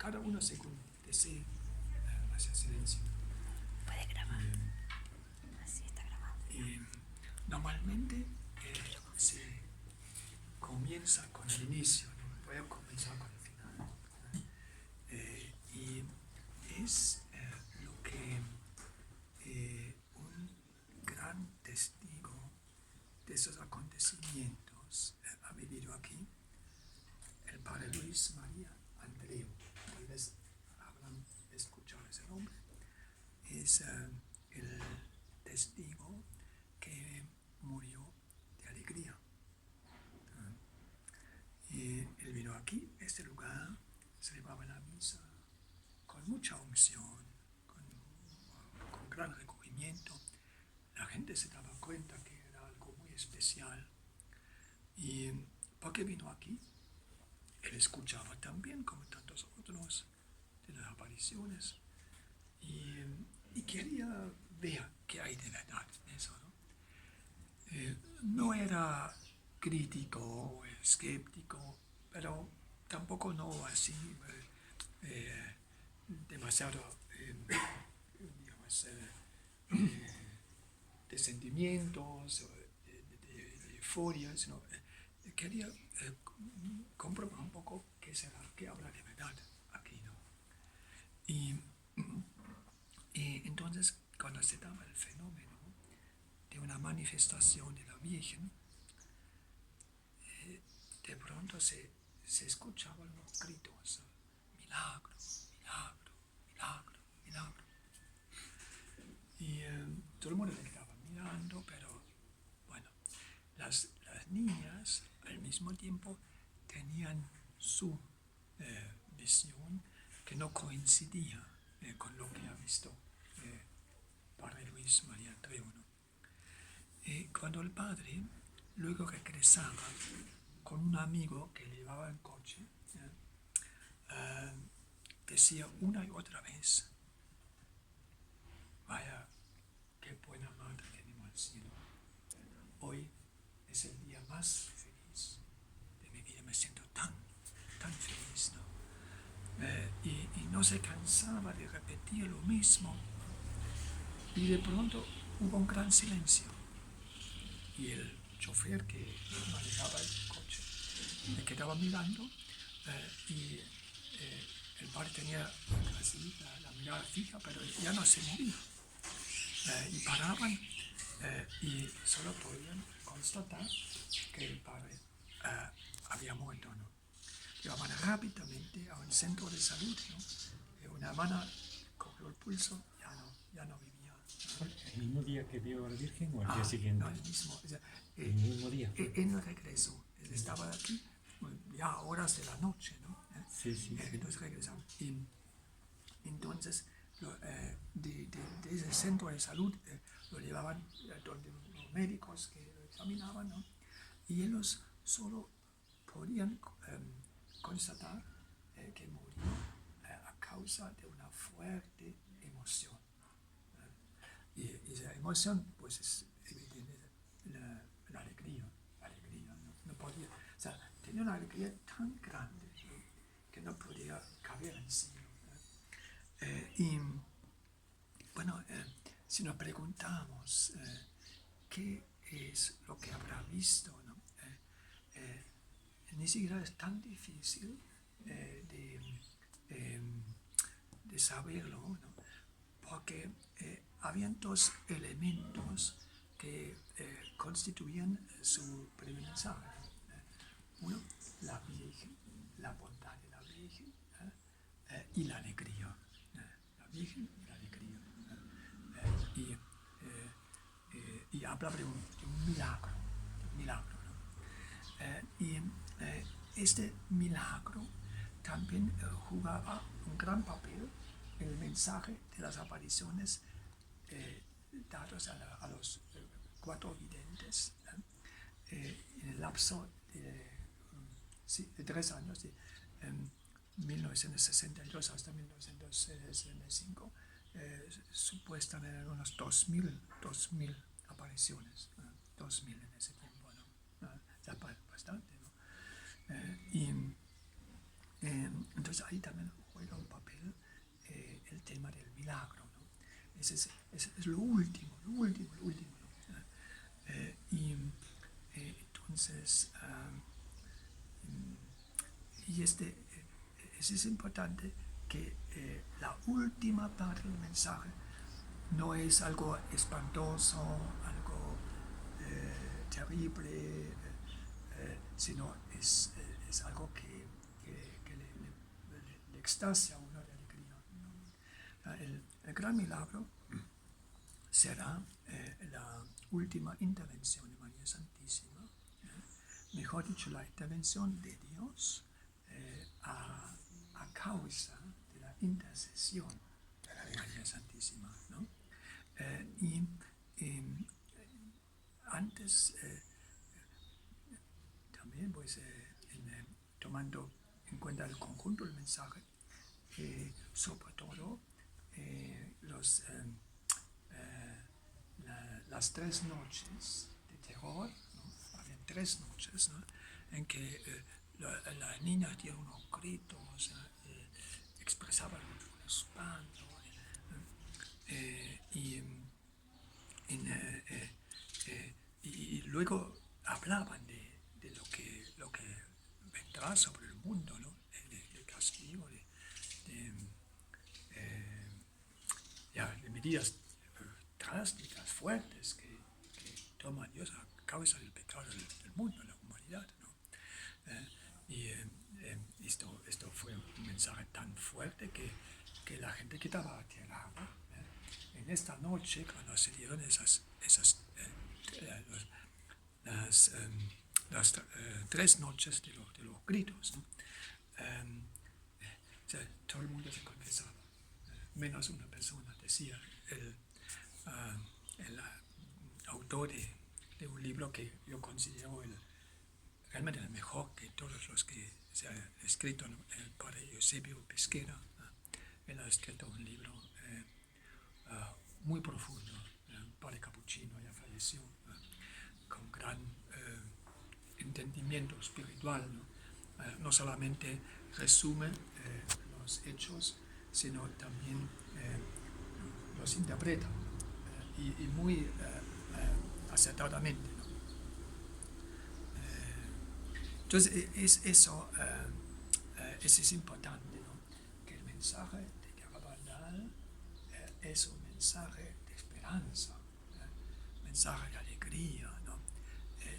cada uno según desee hacer silencio. Puede grabar. Así está grabado. Normalmente se comienza con el inicio, ¿no? Voy a comenzar con el final. Y es lo que un gran testigo de esos acontecimientos ha vivido aquí, el padre Luis María Andreu. Tal vez habrán escuchado ese nombre. Es el testigo que murió de alegría. Y él vino aquí, a este lugar, celebraba la misa con mucha unción, con gran recogimiento. La gente se daba cuenta que era algo muy especial. Y porque vino aquí, él escuchaba también, como tantos otros, de las apariciones. Y quería ver qué hay de verdad en eso, ¿no? No era crítico o escéptico, pero tampoco no así demasiado, digamos, de sentimientos, de euforia, sino quería comprobar un poco qué será, qué habrá de verdad aquí, ¿no? Y entonces, cuando se daba el fenómeno de una manifestación de la Virgen, de pronto se escuchaban los gritos, milagro, milagro, milagro, milagro. Y todo el mundo le quedaba mirando, pero bueno, las niñas al mismo tiempo tenían su visión que no coincidía con lo que ha visto padre Luis María Andreu, ¿no? Cuando el padre luego regresaba con un amigo que llevaba en coche, decía una y otra vez, vaya, qué buena madre tenemos al cielo. Hoy es el día más feliz de mi vida, me siento tan feliz, ¿no? Y no se cansaba de repetir lo mismo. Y de pronto hubo un gran silencio. Y el chofer que manejaba el coche me quedaba mirando y el padre tenía así la mirada fija, pero ya no se movía. Y paraban y solo podían constatar que el padre había muerto, ¿no? Llevaban rápidamente a un centro de salud, ¿no? Una hermana cogió el pulso, ya no vivía. ¿El mismo día que vio a la Virgen o el día siguiente? No, el mismo. O sea, el mismo día. En el regreso. Él estaba aquí ya a horas de la noche, ¿no? Sí. Entonces regresamos. Y entonces, de ese centro de salud lo llevaban donde los médicos que lo examinaban, ¿no? Y ellos solo podían constatar que murió a causa de una fuerte emoción. Y esa emoción, pues, es evidente, la alegría, no podía, o sea, tenía una alegría tan grande, ¿no? Que no podía caber en sí, ¿no? Y bueno, si nos preguntamos qué es lo que habrá visto, ¿no? Ni siquiera es tan difícil de saberlo, ¿no? Porque habían dos elementos que constituían su primer mensaje. Uno, la Virgen, la bondad de la Virgen y la alegría. La Virgen y la alegría. Y habla de un milagro, ¿no? Y este milagro también jugaba un gran papel en el mensaje de las apariciones dados a los 4 videntes en el lapso de 3 años, de 1962 hasta 1965, supuestamente unos 2000 apariciones, 2000 en ese tiempo, ¿no? Ya bastante, ¿no? Y entonces ahí también juega ese es lo último, ¿no? Entonces, es importante que la última parte del mensaje no es algo espantoso, algo terrible, sino es algo que le extasia a uno de alegría, ¿no? El gran milagro será la última intervención de María Santísima, mejor dicho, la intervención de Dios a causa de la intercesión de María Santísima, ¿no? Antes, también, pues, tomando en cuenta el conjunto del mensaje, sobre todo las 3 noches de terror, ¿no? Había 3 noches, ¿no? En que la niña dio unos gritos, expresaba un espanto, y luego hablaban de lo que vendrá sobre el mundo, ¿no? De castigo, de medidas drásticas, fuertes que toma Dios a causa del pecado del mundo, de la humanidad, ¿no? Esto fue un mensaje tan fuerte que la gente quedaba aterrada. En esta noche, cuando se dieron las 3 noches de los gritos, ¿no? O sea, todo el mundo se confesaba, menos una persona, decía el autor de un libro que yo considero realmente el mejor que todos los que se han escrito, ¿no? El padre Eusebio Pesquera. Él ha escrito un libro muy profundo, un padre capuchino, ya falleció, con gran entendimiento espiritual, ¿no? No solamente resume los hechos, sino también los interpreta, y muy acertadamente, ¿no? Entonces, eso es importante, ¿no? Que el mensaje de Garabandal es un mensaje de esperanza, un mensaje de alegría, ¿no?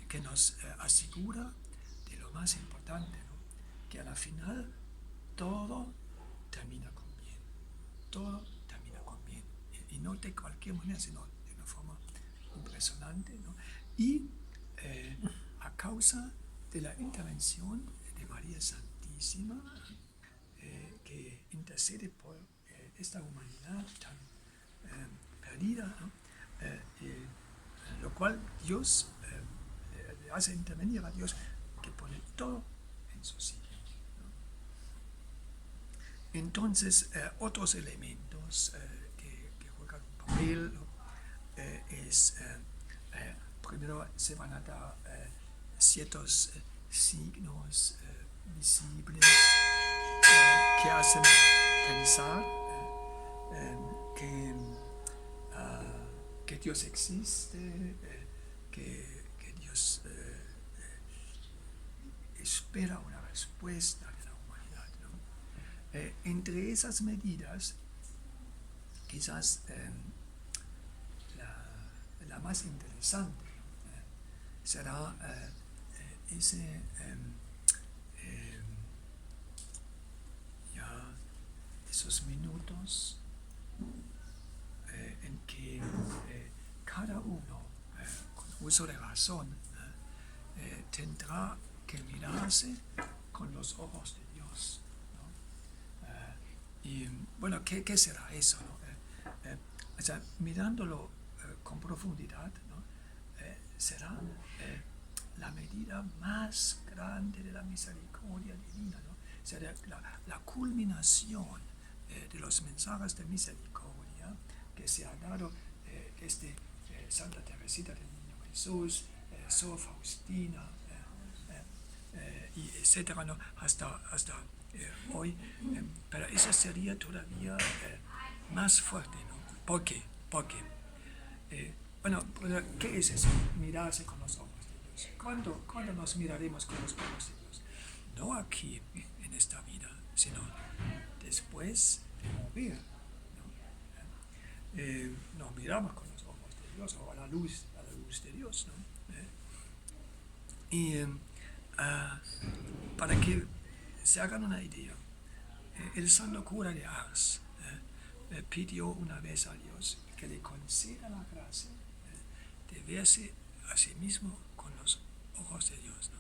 Que nos asegura de lo más importante, ¿no? Que a la final todo termina con bien, todo termina con bien, y no de cualquier manera, sino de una forma impresionante, ¿no? Y a causa de la intervención de María Santísima, que intercede por esta humanidad tan perdida, ¿no? Lo cual Dios le hace intervenir a Dios, que pone todo en su sitio, ¿no? Entonces, otros elementos que juegan un papel, ¿no? Primero se van a dar ciertos signos visibles que hacen pensar que Dios existe, que Dios espera una respuesta de la humanidad, ¿no? Entre esas medidas, quizás la más interesante será esos minutos en que cada uno, con uso de razón, tendrá que mirarse con los ojos de Dios, ¿no? Y bueno, ¿qué será eso, ¿no? O sea, mirándolo con profundidad, ¿no? Será la medida más grande de la misericordia divina, ¿no? Será la culminación de los mensajes de misericordia que se ha dado desde Santa Teresita del Niño Jesús, Sor Faustina, y etcétera, ¿no? hasta hoy. Pero eso sería todavía más fuerte, ¿no? ¿Por qué? ¿Por qué? Bueno, pues, ¿qué es eso? Mirarse con los ojos de Dios. ¿Cuándo nos miraremos con los ojos de Dios? No aquí, en esta vida, sino después de morir. Nos miramos con los ojos de Dios, o a la luz de Dios, ¿no? Y para que se hagan una idea, el santo cura de Ars pidió una vez a Dios que le conceda la gracia de verse a sí mismo con los ojos de Dios, ¿no?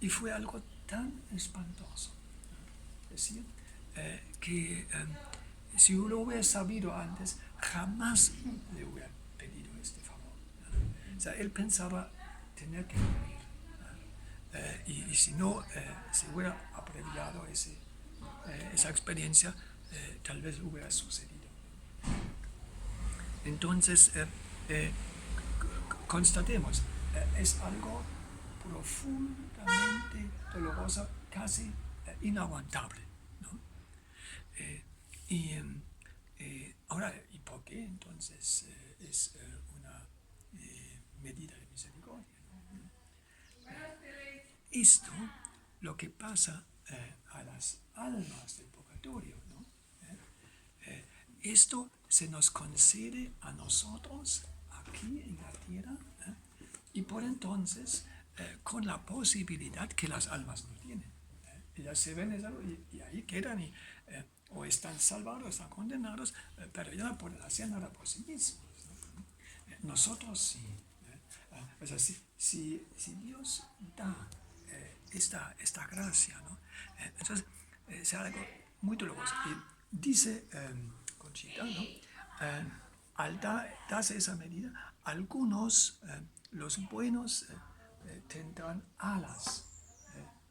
Y fue algo tan espantoso, ¿no? Es decir, que si yo lo hubiera sabido antes, jamás le hubiera pedido este favor, ¿no? O sea, él pensaba tener que morir, ¿no? Y si no, si hubiera abreviado esa experiencia, tal vez hubiera sucedido. Entonces, constatemos, es algo profundamente doloroso, casi inaguantable, ¿no? Ahora, ¿y por qué entonces es una medida de misericordia, ¿no? Esto, lo que pasa a las almas del purgatorio, ¿no? Esto se nos concede a nosotros aquí en la tierra, y por entonces con la posibilidad que las almas no tienen. Ellas se ven y ahí quedan o están salvados o están condenados, pero ya no pueden hacer nada por sí mismos, ¿no? Nosotros sí. O sea, si Dios da esta gracia, ¿no? Entonces es algo muy doloroso. Y dice Conchita, ¿no? Al darse esa medida, algunos, los buenos, tendrán alas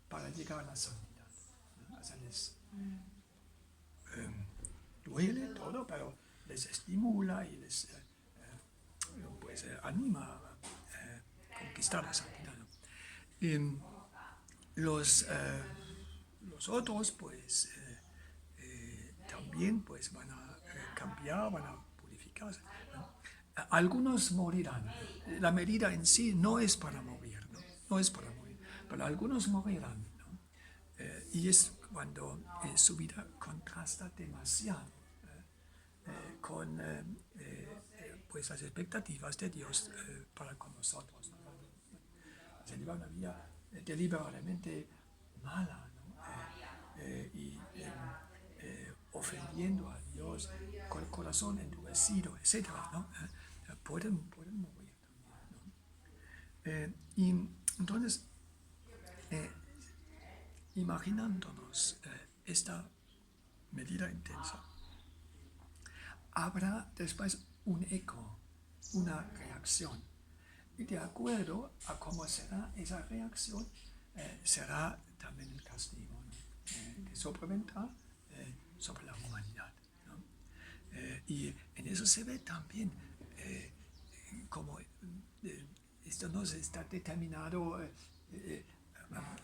para llegar a la santidad, ¿no? O sea, les duele todo, pero les estimula y les pues, anima a conquistar la santidad, ¿no? Los otros, pues, también pues, van a cambiar, van a purificarse, ¿no? Algunos morirán. La medida en sí no es para morir, ¿no? No es para morir, pero algunos morirán, ¿no? Y es cuando su vida contrasta demasiado con pues, las expectativas de Dios para con nosotros, ¿no? Se lleva una vida deliberadamente mala, ¿no? Y ofendiendo a Dios, con el corazón endurecido, etc., ¿no? Pueden morir también, ¿no? Y entonces, imaginándonos esta medida intensa, habrá después un eco, una reacción. Y de acuerdo a cómo será esa reacción, será también el castigo, ¿no? Que sobrevendrá sobre la humanidad, ¿no? Y en eso se ve también como esto no se está determinado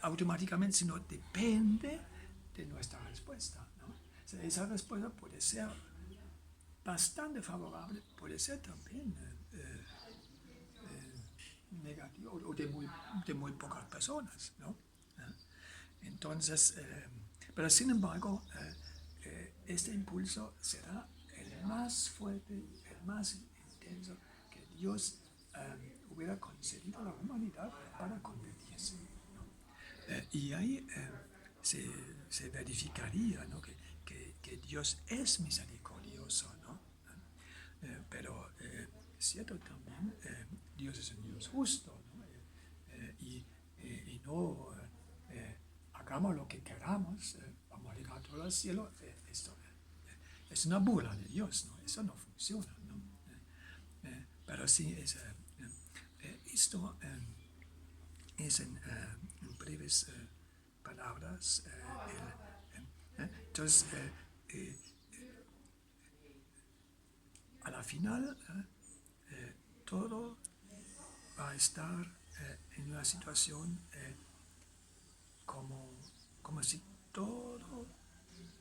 automáticamente, sino depende de nuestra respuesta, ¿no? O sea, esa respuesta puede ser bastante favorable, puede ser también negativo o de muy pocas personas, ¿no? Entonces, pero sin embargo, este impulso será el más fuerte, el más intenso que Dios hubiera concedido a la humanidad para convertirse, ¿no? Y ahí se verificaría, ¿no? que Dios es misericordioso, ¿no? Pero es cierto también, Dios es un Dios justo, ¿no? Y no hagamos lo que queramos, vamos a llegar todo al cielo. Esto es una burla de Dios, ¿no? Eso no funciona, ¿no? Pero sí, esto es en breves palabras. Entonces, a la final, todo va a estar en una situación como si todo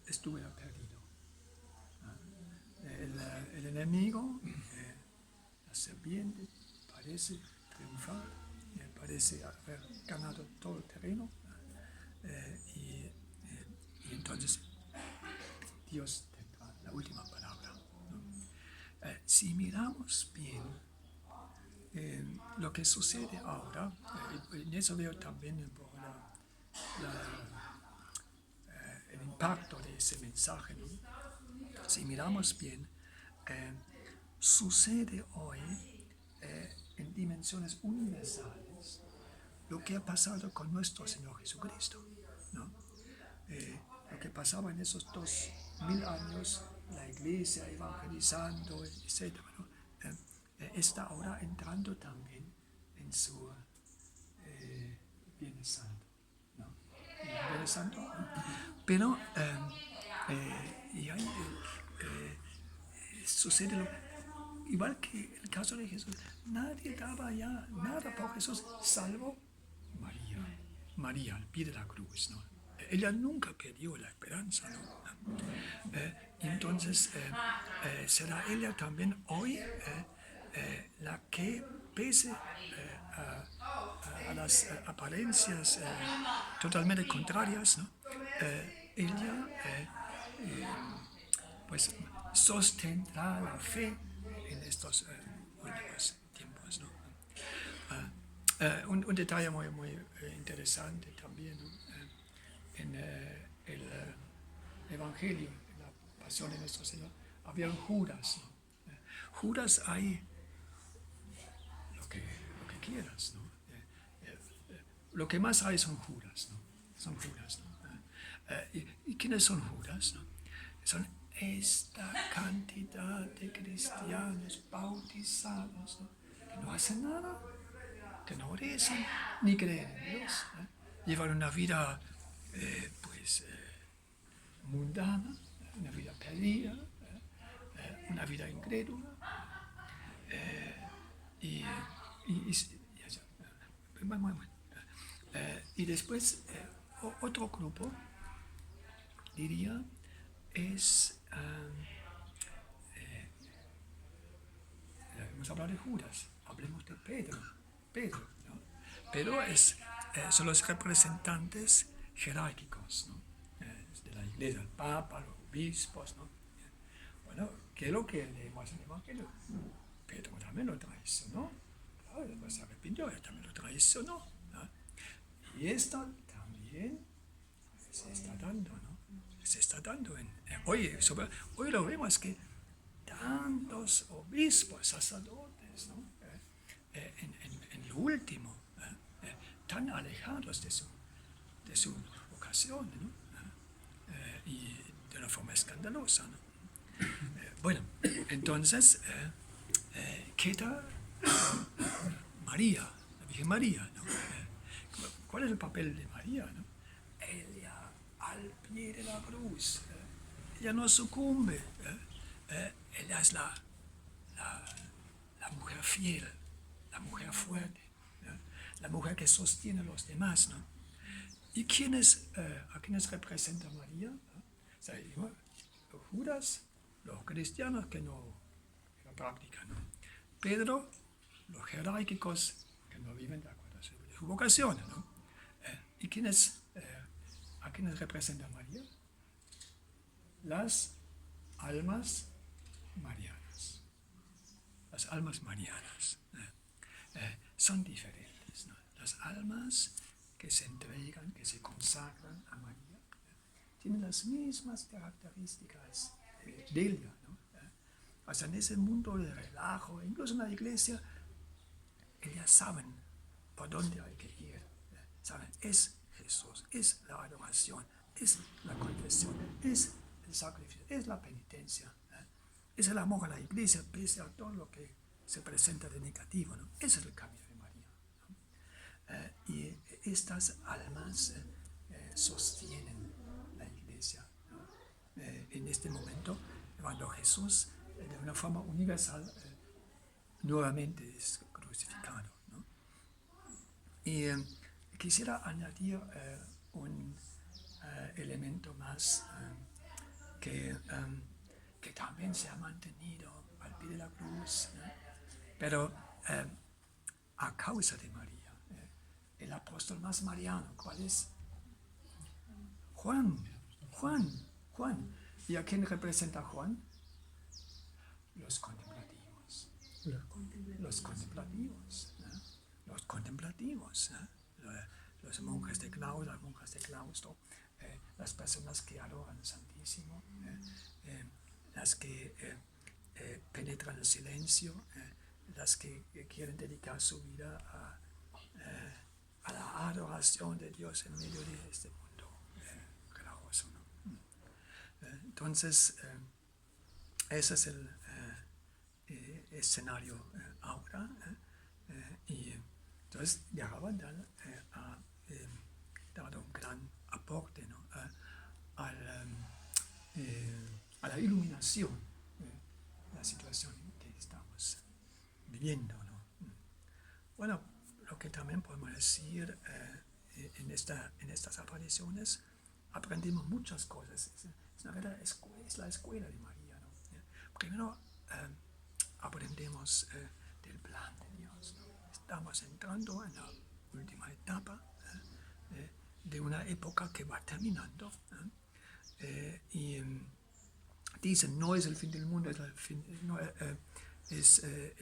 estuviera perdido. El enemigo serpiente parece triunfar, parece haber ganado todo el terreno, y entonces Dios tendrá la última palabra, ¿no? Si miramos bien lo que sucede ahora, en eso veo también un poco el impacto de ese mensaje, ¿no? Si miramos bien, sucede hoy en dimensiones universales lo que ha pasado con nuestro Señor Jesucristo, ¿no? Lo que pasaba en esos 2000 años, la iglesia evangelizando, etc., ¿no? Está ahora entrando también en su Viernes Santo, ¿no? Viernes Santo, ¿no? Pero y ahí sucede igual que el caso de Jesús, nadie daba ya nada por Jesús, salvo María. María al pie de la cruz, ¿no? Ella nunca perdió la esperanza, ¿no? Entonces será ella también hoy la que, pese a las apariencias totalmente contrarias, ¿no? Ella pues sostendrá la fe en estos últimos tiempos, ¿no? Un detalle muy interesante también, ¿no? En el Evangelio, en la pasión de nuestro Señor, había un Judas, ¿no? Judas hay lo que quieras, ¿no? Lo que más hay son Judas, ¿no? Son Judas, ¿no? ¿Y quiénes son Judas, no? Son esta cantidad de cristianos bautizados, ¿no? Que no hacen nada, que no rezan, ni creen en Dios, ¿eh? Llevan una vida mundana, una vida perdida, una vida incrédula, y ya. Bueno. Y después otro grupo, diría, es, hemos hablado de Judas, hablemos de Pedro, ¿no? Pedro son los representantes jerárquicos, ¿no? De la iglesia, el papa, los obispos, ¿no? Bueno, ¿qué es lo que leemos en el Evangelio? Pedro también lo traicionó, claro, después se arrepintió, él también lo traicionó, ¿no? Y esto también se está dando, ¿no? Se está dando hoy lo vemos que tantos obispos, sacerdotes, ¿no? En lo último, tan alejados de su vocación, ¿no? Y de una forma escandalosa, ¿no? Bueno, entonces queda María, la Virgen María, ¿no? ¿Cuál es el papel de María, no? Ella al pie de la cruz, ella no sucumbe, ella es la mujer fiel, la mujer fuerte, la mujer que sostiene a los demás, ¿no? ¿Y a quiénes representa María? O sea, los Judas, los cristianos que no practican, ¿no? Pedro, los jerárquicos que no viven de acuerdo a su vocación, ¿no? ¿Y a quiénes representa María? Las almas marianas. Las almas marianas son diferentes, ¿no? Las almas que se entregan, que se consagran a María, tienen las mismas características de ella, ¿no? Hasta en ese mundo de relajo, incluso en la iglesia, ellas saben por dónde hay que ir, saben, es Jesús, es la adoración, es la confesión, es el sacrificio, es la penitencia, es el amor a la iglesia, pese a todo lo que se presenta de negativo, ¿no? Ese es el camino de María, ¿no? Y estas almas sostienen la iglesia, ¿no? En este momento, cuando Jesús, de una forma universal, nuevamente es crucificado, ¿no? Y quisiera añadir un elemento más que también se ha mantenido al pie de la cruz, ¿no? Pero a causa de María, el apóstol más mariano, ¿cuál es? Juan. ¿Y a quién representa Juan? Los contemplativos. Los contemplativos. Los contemplativos. Los monjes de claustro, las monjas de claustro, las personas que adoran al Santísimo, las que penetran el silencio, las que quieren dedicar su vida a la adoración de Dios en medio de este mundo gravoso, ¿no? Entonces, ese es el escenario ahora. Y entonces Garabandal ha dado un gran aporte, ¿no? a la iluminación de la situación que estamos viviendo, ¿no? Bueno, lo que también podemos decir en estas apariciones, aprendimos muchas cosas. Es una verdadera escuela, es la escuela de María, ¿no? Primero, aprendemos del plan de Dios, ¿no? Estamos entrando en la última etapa de una época que va terminando, y dicen, no es el fin del mundo, es el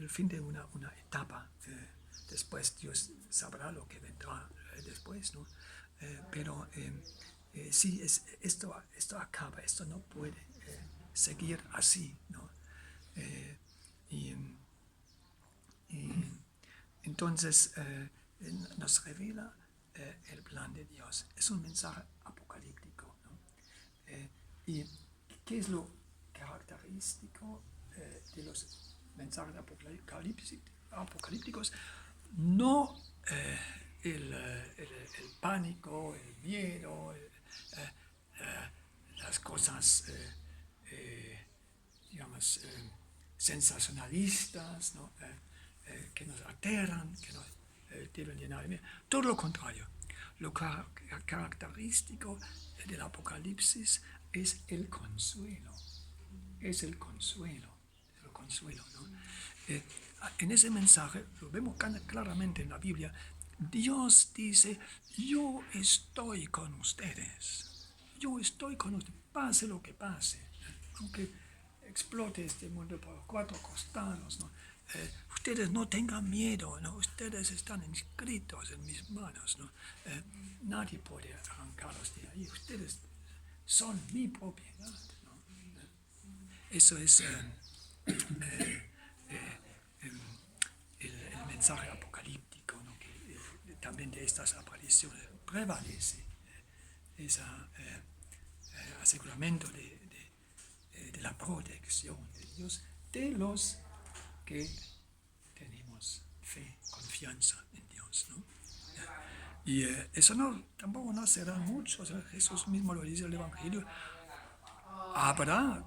fin de una etapa. Después Dios sabrá lo que vendrá después, ¿no? Pero sí, esto acaba, esto no puede seguir así, ¿no? Y entonces nos revela el plan de Dios. Es un mensaje apocalíptico, ¿no? ¿Y qué es lo característico de los mensajes apocalípticos? No el pánico, el miedo, las cosas, digamos, sensacionalistas, ¿no? Que nos aterran, que nos deben llenar de miedo. Todo lo contrario. Lo característico del Apocalipsis es el consuelo. Es el consuelo, ¿no? En ese mensaje, lo vemos claramente en la Biblia, Dios dice, yo estoy con ustedes. Yo estoy con ustedes, pase lo que pase. Aunque explote este mundo por los cuatro costados, ¿no? Ustedes no tengan miedo, ¿no? Ustedes están inscritos en mis manos, ¿no? Nadie puede arrancarlos de ahí. Ustedes son mi propiedad, ¿no? Eso es el mensaje apocalíptico, ¿no? Que también de estas apariciones prevalece ese aseguramiento de la protección de Dios de los que tenemos fe, confianza en Dios, ¿no? Y eso tampoco no será mucho. O sea, Jesús mismo lo dice en el Evangelio. Habrá,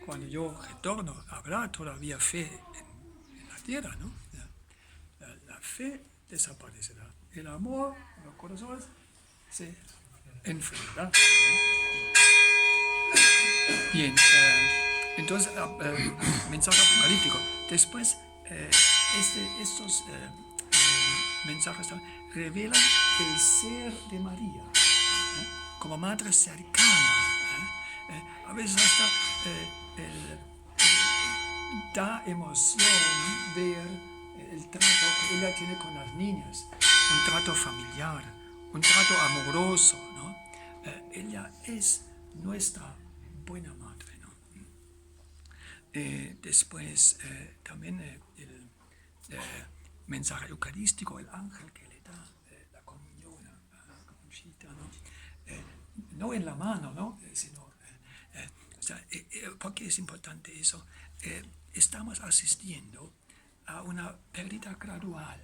cuando yo retorno, habrá todavía fe en la tierra, ¿no? La fe desaparecerá. El amor en los corazones se enfriará. Bien, entonces, mensaje apocalíptico. Después, estos mensajes revelan el ser de María, como madre cercana. A veces hasta da emoción ver el trato que ella tiene con las niñas, un trato familiar, un trato amoroso, ¿no? Ella es nuestra buena madre, ¿no? Después también el mensaje eucarístico, el ángel que le da la comunión a Conchita, ¿no? No en la mano, ¿no? Sino, o sea, ¿por qué es importante eso? Estamos asistiendo a una pérdida gradual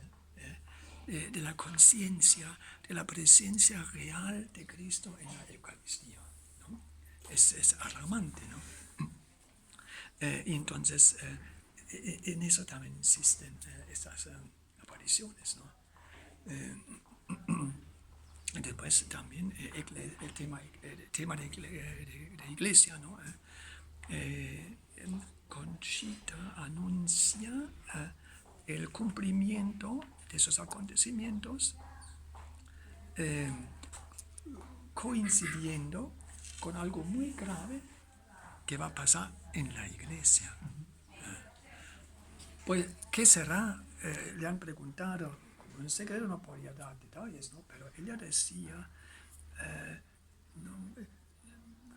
de la conciencia, de la presencia real de Cristo en la Eucaristía, ¿no? Es alarmante, ¿no? Y entonces, en eso también insisten estas apariciones, ¿no? Después también el tema de iglesia, ¿no? Con Conchita anuncia el cumplimiento de esos acontecimientos coincidiendo con algo muy grave que va a pasar en la iglesia. Pues, ¿qué será? Le han preguntado, como en secreto no podía dar detalles, ¿no? Pero ella decía,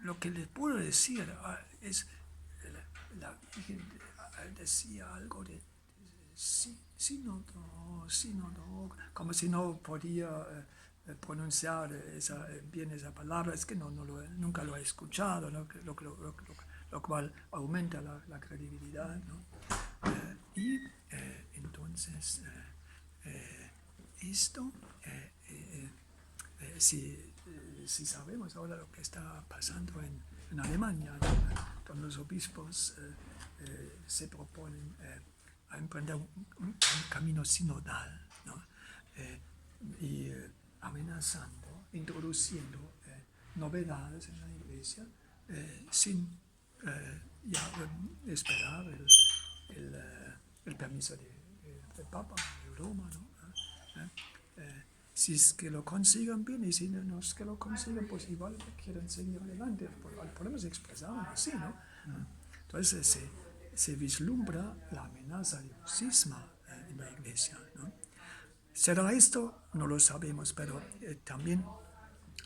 lo que le puedo decir es, la Virgen decía algo de sínodo, como si no podía pronunciar bien esa palabra, es que nunca lo he escuchado, ¿no? Lo cual aumenta la credibilidad, ¿no? Y entonces, esto, si sabemos ahora lo que está pasando en Alemania, donde los obispos se proponen a emprender un camino sinodal, ¿no? Y amenazando, introduciendo novedades en la iglesia sin esperar el permiso del Papa de Roma, ¿no? Si es que lo consigan bien y si no es que lo consigan, pues igual quieren seguir adelante. Podemos expresarlo así, ¿no? Entonces se vislumbra la amenaza de un cisma en la iglesia, ¿no? ¿Será esto? No lo sabemos, pero también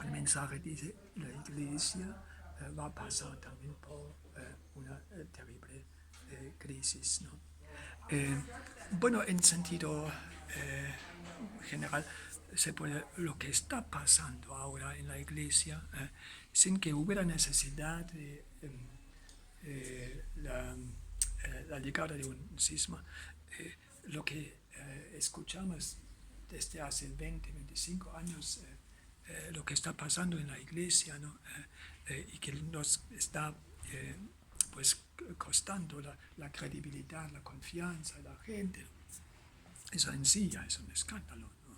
el mensaje dice la iglesia va a pasar también por una terrible crisis, ¿no? Bueno, en sentido general, lo que está pasando ahora en la iglesia, sin que hubiera necesidad de la llegada de un cisma, lo que escuchamos desde hace 20, 25 años, lo que está pasando en la iglesia, ¿no? Y que nos está pues costando la credibilidad, la confianza de la gente. Eso en sí ya es un escándalo, ¿no?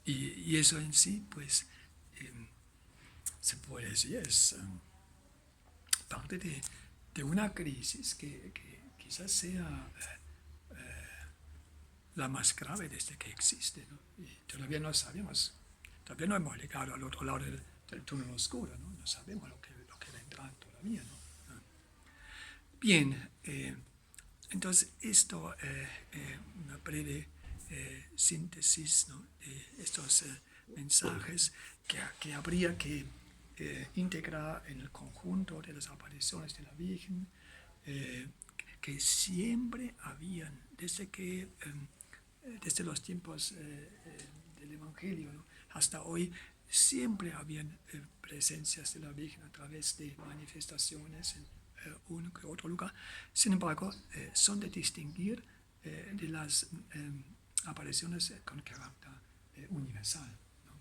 Y eso en sí, pues, se puede decir, es parte de una crisis que quizás sea la más grave desde que existe, ¿no? Y todavía no sabemos, todavía no hemos llegado al otro lado del túnel oscuro, ¿no? No sabemos lo que vendrá todavía, ¿no? Bien, entonces esto, una breve síntesis, ¿no? De estos mensajes que habría que integrar en el conjunto de las apariciones de la Virgen, que siempre habían, desde los tiempos del Evangelio, ¿no? Hasta hoy, siempre habían presencias de la Virgen a través de manifestaciones en uno que otro lugar. Sin embargo, son de distinguir de las apariciones con carácter universal, ¿no?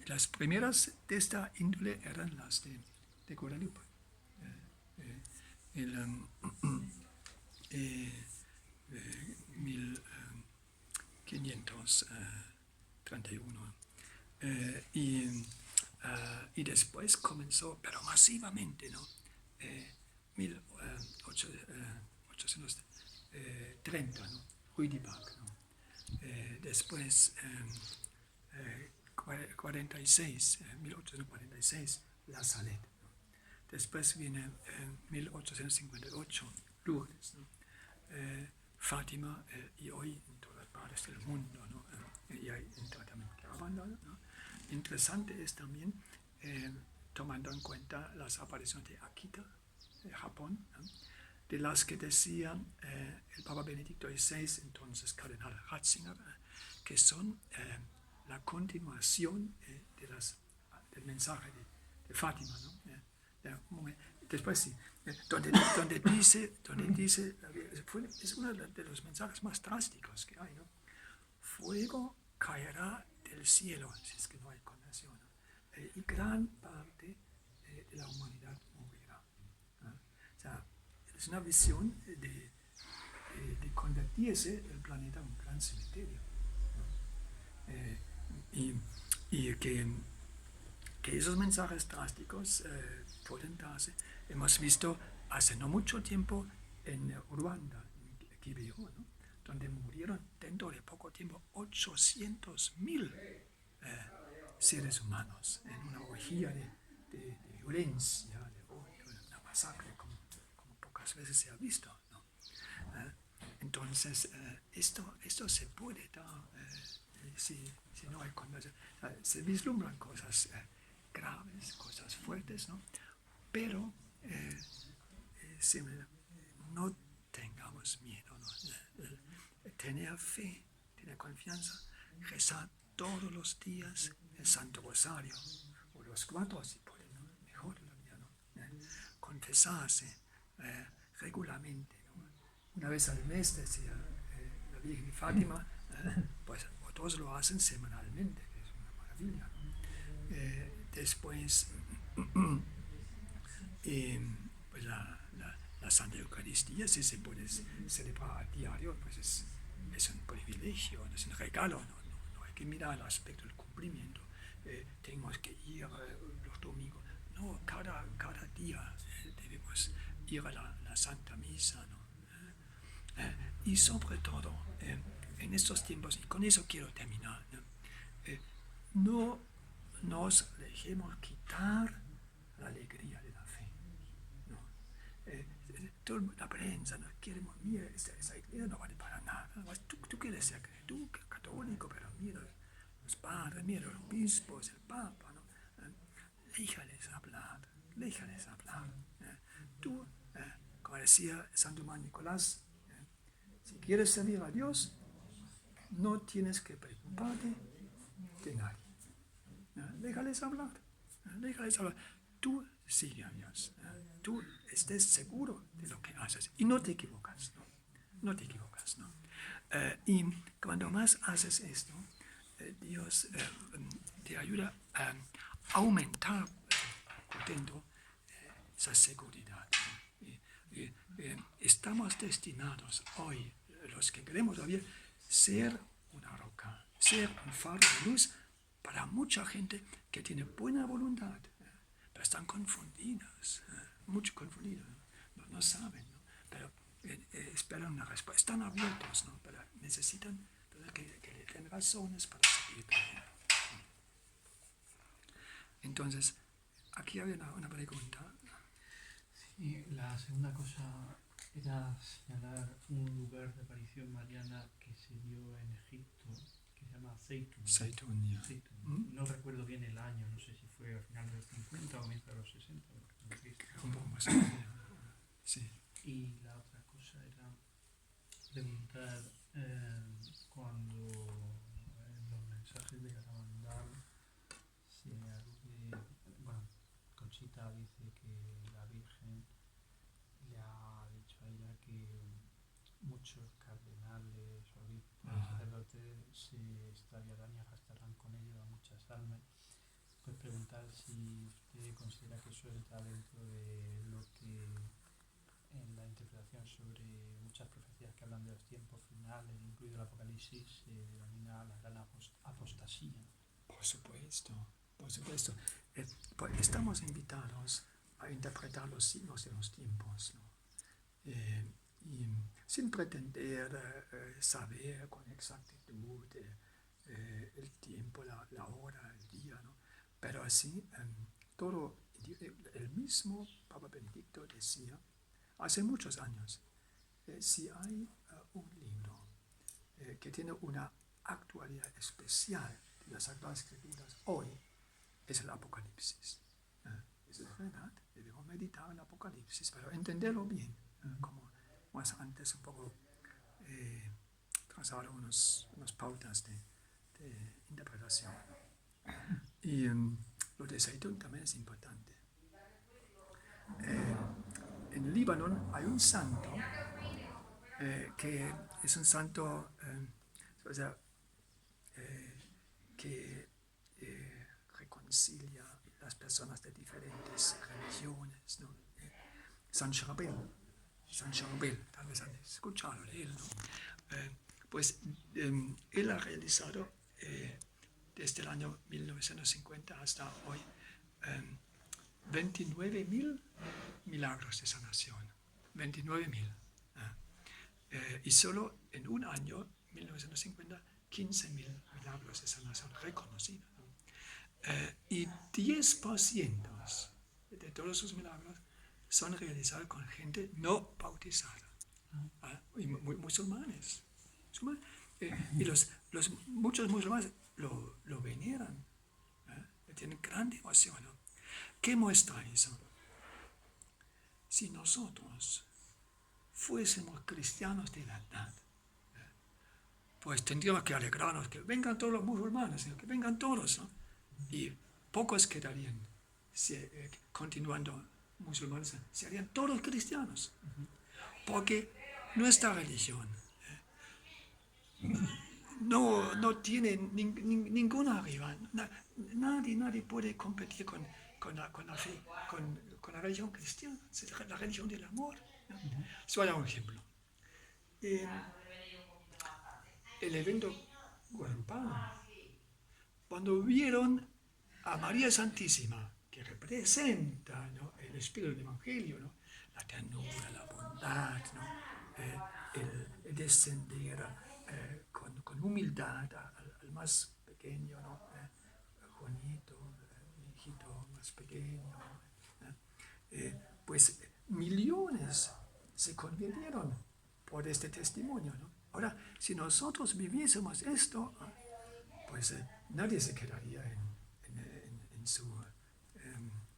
Las primeras de esta índole eran las de Guadalupe. El 1531. Y después comenzó, pero masivamente, ¿no? 1830, ¿no? Rüdibac, ¿no? Después 1846, La Salette, ¿no? Después viene 1858, Lourdes, ¿no? Fátima, y hoy en todas partes del mundo, ¿no? Y hay entra también Caravana, ¿no? Interesante es también, tomando en cuenta las apariciones de Akita, de Japón, ¿no? De las que decía el Papa Benedicto XVI, entonces Cardenal Ratzinger, que son la continuación del mensaje de Fátima, ¿no? Después sí, donde dice, es uno de los mensajes más drásticos que hay, ¿no? Fuego caerá del cielo, si es que no hay condenación, ¿no? Y gran parte de la humanidad morirá, ¿no? O sea, es una visión de convertirse el planeta en un gran cementerio, ¿no? Y que que esos mensajes drásticos pueden darse. Hemos visto hace no mucho tiempo en Ruanda, en Kibeho, ¿no? Donde murieron dentro de poco tiempo 800.000 seres humanos en una orgía de violencia, de odio, de una masacre como pocas veces se ha visto, ¿no? Entonces, esto se puede dar si no hay conversión. Se vislumbran cosas graves, cosas fuertes, ¿no? Pero no tengamos miedo, ¿no? Tener fe, tener confianza, rezar todos los días el Santo Rosario, o los 4 si pueden, ¿no? Mejor todavía, ¿no? Confesarse regularmente, ¿no? Una vez al mes, decía la Virgen Fátima, pues otros lo hacen semanalmente, que es una maravilla, ¿no? Después, pues la Santa Eucaristía, si se puede celebrar a diario, pues es un privilegio, es un regalo, no hay que mirar el aspecto del cumplimiento. Tenemos que ir los domingos. No, cada día debemos ir a la Santa Misa, ¿no? Y sobre todo, en estos tiempos, y con eso quiero terminar, no nos dejemos quitar la alegría de la fe. ¿No? La prensa no quiere, mira, esa iglesia no vale para nada. Tú quieres ser católico, pero mira los padres, mira los obispos, el papa, ¿no? Déjales hablar. Tú, como decía Santo Nicolás, si quieres servir a Dios, no tienes que preocuparte de nadie. Déjales hablar. Tú sigue a Dios. Tú estés seguro de lo que haces y no te equivocas. No te equivocas. ¿No? Y cuando más haces esto, Dios te ayuda a aumentar dentro esa seguridad. Estamos destinados hoy, los que queremos todavía, ser una roca, ser un faro de luz para mucha gente que tiene buena voluntad, pero están confundidas, mucho confundidas, no saben, ¿no? Pero esperan una respuesta, están abiertos, ¿no? Pero necesitan que le den razones para seguir creyendo. Entonces, aquí había una pregunta. Y la segunda cosa era señalar un lugar de aparición mariana que se dio en Egipto, que se llama Zeitun. Zeitun. No recuerdo bien el año, no sé si fue al final de los 50 o comienzo de los 60. Un poco más. Sí. Y la otra cosa era preguntar cuando en los mensajes de Garabandal se alude, bueno, Conchita dice que la Virgen le ha dicho a ella que muchos cardenales, obispos, sacerdotes se extraviarán y arrastrarán con ellos a muchas almas. Pues preguntar si usted considera que eso entra dentro de lo que en la interpretación sobre muchas profecías que hablan de los tiempos finales, incluido el Apocalipsis, se denomina la gran apostasía. Por supuesto. Estamos invitados a interpretar los signos de los tiempos, ¿no? Y sin pretender saber con exactitud el tiempo, la hora, el día, ¿no? Pero así, todo, el mismo Papa Benedicto decía, hace muchos años, si hay un libro que tiene una actualidad especial de las Sagradas Escrituras hoy, es el Apocalipsis. Eso es verdad, debemos meditar el Apocalipsis, pero entenderlo bien, como más antes un poco trazar unas pautas de interpretación. Y lo de Zeitun también es importante. En Líbano hay un santo que es un santo que reconcilia las personas de diferentes religiones, ¿no? San Charbel, tal vez han escuchado de él, ¿no? Pues él ha realizado desde el año 1950 hasta hoy 29.000 milagros de sanación. 29.000. Y solo en un año, 1950, 15.000 milagros de sanación reconocidos. Y 10% de todos sus milagros son realizados con gente no bautizada. Y musulmanes. Y muchos musulmanes lo veneran. Tienen gran devoción. ¿No? ¿Qué muestra eso? Si nosotros fuésemos cristianos de verdad, pues tendríamos que alegrarnos que vengan todos los musulmanes, que vengan todos, ¿no? Y pocos quedarían continuando musulmanes, serían todos cristianos, porque nuestra religión no tiene ninguna rival, nadie puede competir con la fe, con la religión cristiana, es la religión del amor. ¿No? Les voy a dar un ejemplo. El evento guadalupano, cuando vieron a María Santísima, que representa, ¿no?, el espíritu del Evangelio, ¿no?, la ternura, la bondad, ¿no?, el descender con humildad al más pequeño, ¿no?, Juanito, mi hijito más pequeño, pues millones se convirtieron por este testimonio, ¿no? Ahora, si nosotros viviésemos esto, pues nadie se quedaría en su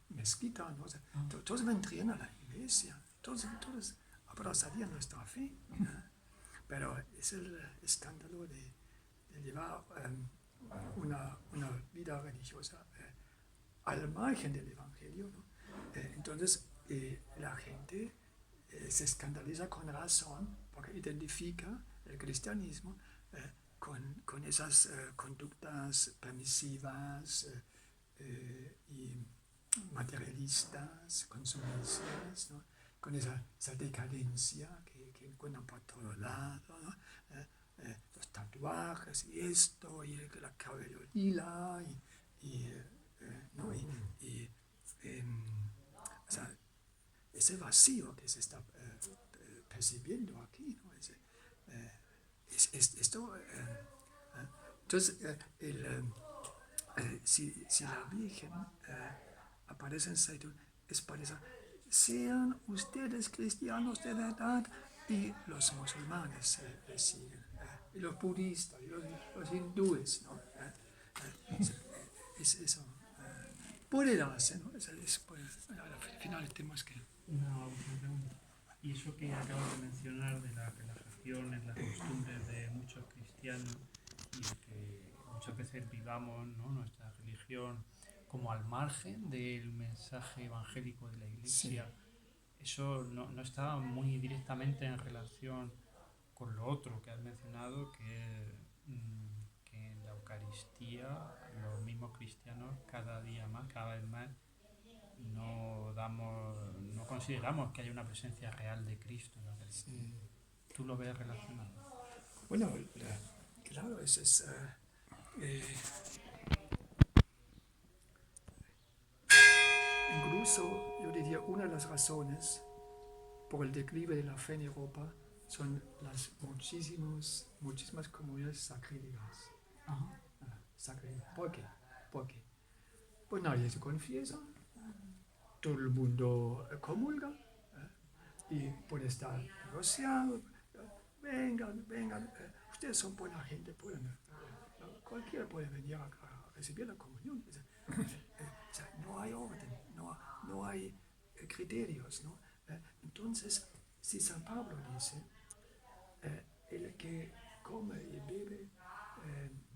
mezquita, ¿no? O sea, todos vendrían a la iglesia, todos abrazarían nuestra fe, ¿no? Pero es el escándalo de llevar una vida religiosa al margen del Evangelio, ¿no? Entonces la gente se escandaliza con razón porque identifica el cristianismo con esas conductas permisivas y materialistas, consumistas, ¿no?, con esa decadencia que encuentran por todo lado, ¿no? Los tatuajes y esto, y la cabello lila, o sea, ese vacío que se está percibiendo aquí, ¿no? Entonces, si la Virgen aparece en Saitón, es para eso. Sean ustedes cristianos de verdad, y los musulmanes le siguen, y los budistas, y los hindúes, ¿no? Es eso. Puede darse, ¿no? Al final tenemos que... Una última pregunta. Y eso que acabas de mencionar de las relajaciones, las costumbres de muchos cristianos, y que muchas veces vivamos, ¿no?, nuestra religión como al margen del mensaje evangélico de la Iglesia, sí, eso no está muy directamente en relación con lo otro que has mencionado, que en la Eucaristía los mismos cristianos cada día más, cada vez más, no consideramos que haya una presencia real de Cristo en la Eucaristía. Sí. ¿Tú lo ves relacionado? Bueno, claro, incluso yo diría una de las razones por el declive de la fe en Europa son las muchísimas comunidades sacrílegas. Sacrílegas. ¿Por qué? Pues nadie se confiesa, todo el mundo comulga, y puede estar negociado. Vengan, ustedes son buena gente, cualquiera puede venir a recibir la comunión. O sea, no hay orden, no hay criterios, ¿no? Entonces, si San Pablo dice, el que come y bebe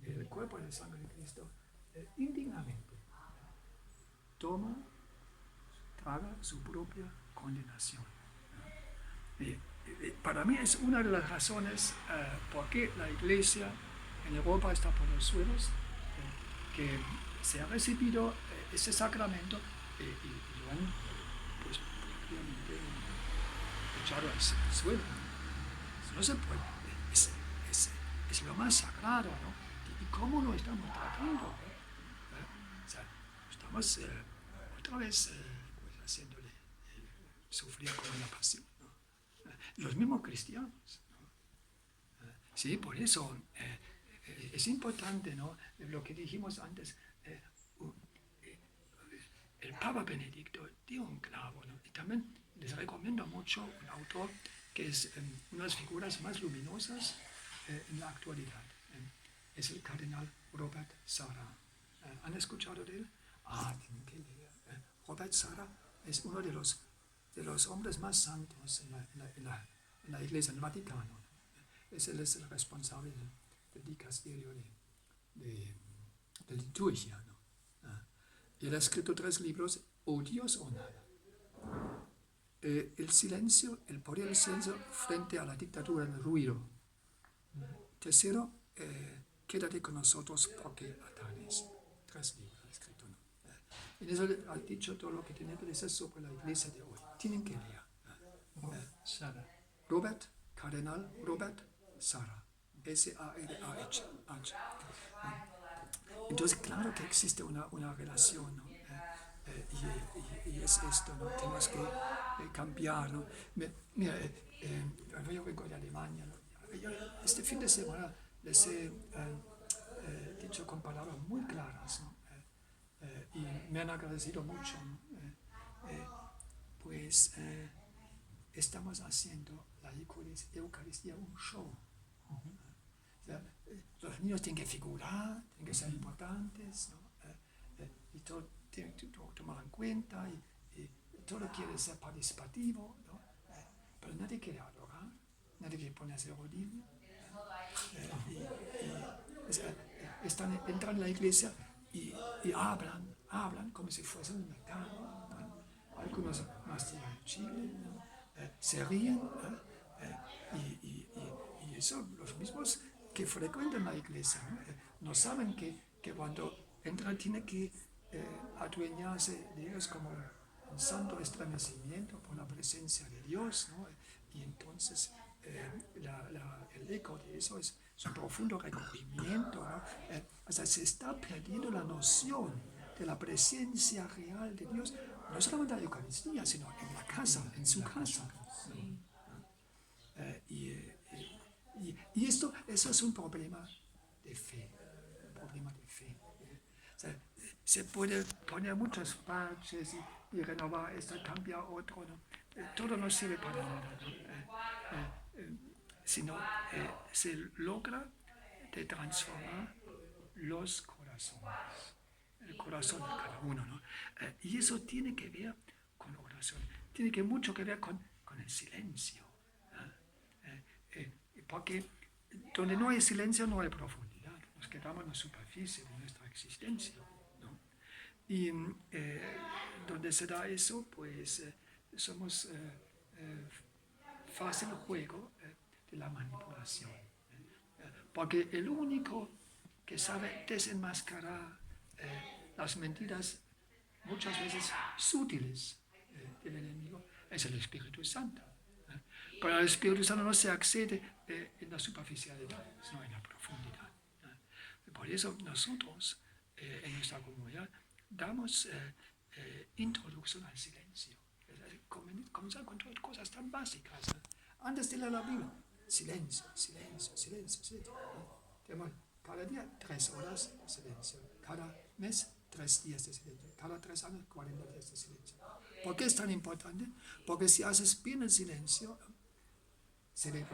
el cuerpo y la sangre de Cristo indignamente, traga su propia condenación. Para mí es una de las razones por qué la Iglesia en Europa está por los suelos, que se ha recibido ese sacramento y lo han, pues, prácticamente echado al suelo. No se puede, es lo más sagrado, ¿no? ¿Y cómo lo estamos tratando? O sea, estamos otra vez pues haciéndole sufrir con una pasión, ¿no? Los mismos cristianos, ¿no? Sí, por eso es importante, ¿no? Lo que dijimos antes, el Papa Benedicto dio un clavo, ¿no? Y también les recomiendo mucho un autor que es una de las figuras más luminosas en la actualidad. Es el cardenal Robert Sarah. ¿Han escuchado de él? Tienen que leer. Robert Sarah es uno de los hombres más santos en la Iglesia, en el Vaticano, ¿no? Él es el responsable del dicasterio de liturgia, ¿no? Y él ha escrito 3 libros: O Dios o nada. El silencio, el poder del silencio frente a la dictadura del ruido. Tercero, quédate con nosotros porque atanes. 3 libros ha escrito, ¿no? En eso ha dicho todo lo que tiene que decir sobre la iglesia de hoy. Tienen que leer. Sara. Cardenal Robert Sarah. S-A-R-A-H. Entonces, claro que existe una relación, ¿no? Y es esto, ¿no? Tenemos que cambiar, ¿no? Mira, yo vengo de Alemania, ¿no? Este fin de semana les he dicho con palabras muy claras, ¿no? Y me han agradecido mucho, ¿no? Estamos haciendo la Eucaristía un show. O sea, los niños tienen que figurar, tienen que ser importantes, ¿no? Y todo tienen que tomar en cuenta, y todo quiere ser participativo, ¿no? Pero nadie quiere adorar, nadie quiere ponerse rodillas. Entran en la iglesia y hablan como si fuesen un mercado, ¿no? Algunos mastican chile, ¿no? Se ríen, y eso, los mismos que frecuentan la iglesia, no saben que cuando entran tiene que adueñarse de ellos como un santo estremecimiento por la presencia de Dios, ¿no? Y entonces el eco de eso es un profundo recogimiento, ¿no? O sea, se está perdiendo la noción de la presencia real de Dios, no solamente en la Eucaristía, sino en la casa, en su casa. Y eso es un problema de fe, O sea, se puede poner muchos parches y renovar esto, cambiar otro, ¿no? Todo no sirve para nada, ¿no? Sino se logra de transformar los corazones, el corazón de cada uno, ¿no? Y eso tiene que ver con oración, tiene mucho que ver con el silencio, porque donde no hay silencio no hay profundidad, nos quedamos en la superficie de nuestra existencia, ¿no? Y donde se da eso, pues somos fácil juego de la manipulación, porque el único que sabe desenmascarar las mentiras muchas veces sutiles del enemigo es el Espíritu Santo. Pero al Espíritu Santo no se accede en la superficialidad, sino en la profundidad. Por eso nosotros en nuestra comunidad damos introducción al silencio. Comenzar con todas cosas tan básicas. Antes de leer la Biblia, silencio. Tenemos cada día 3 horas de silencio, cada mes 3 días de silencio, cada 3 años 40 días de silencio. ¿Por qué es tan importante? Porque si haces bien el silencio, celebras